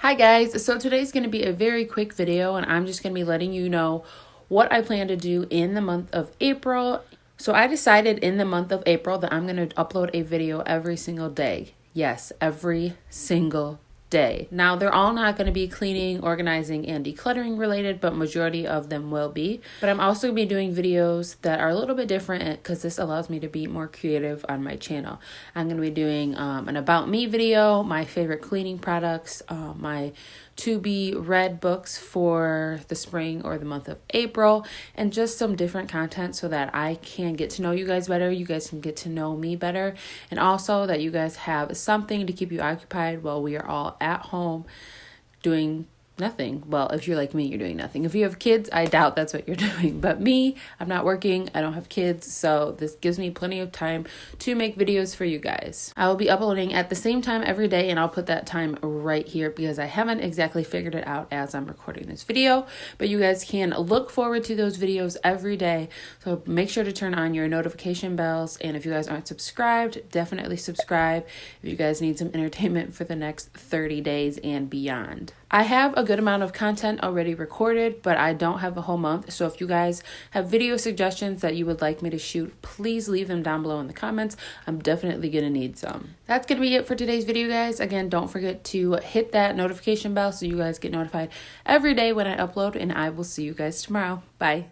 Hi guys, so today's going to be a very quick video and I'm just going to be letting you know what I plan to do in the month of April. So I decided in the month of April that I'm going to upload a video every single day. Yes, every single day. Now they're all not going to be cleaning, organizing, and decluttering related, but majority of them will be. But I'm also going to be doing videos that are a little bit different because this allows me to be more creative on my channel. I'm going to be doing an about me video, my favorite cleaning products, my to be read books for the spring or the month of April, and just some different content so that I can get to know you guys better, you guys can get to know me better, and also that you guys have something to keep you occupied while we are all at home doing nothing. Well, if you're like me, you're doing nothing. If you have kids, I doubt that's what you're doing. But me, I'm not working. I don't have kids. So this gives me plenty of time to make videos for you guys. I will be uploading at the same time every day, and I'll put that time right here because I haven't exactly figured it out as I'm recording this video. But you guys can look forward to those videos every day. So make sure to turn on your notification bells. And if you guys aren't subscribed, definitely subscribe if you guys need some entertainment for the next 30 days and beyond. I have a good amount of content already recorded, but I don't have a whole month. So if you guys have video suggestions that you would like me to shoot, please leave them down below in the comments. I'm definitely going to need some. That's going to be it for today's video, guys. Again, don't forget to hit that notification bell so you guys get notified every day when I upload, and I will see you guys tomorrow. Bye.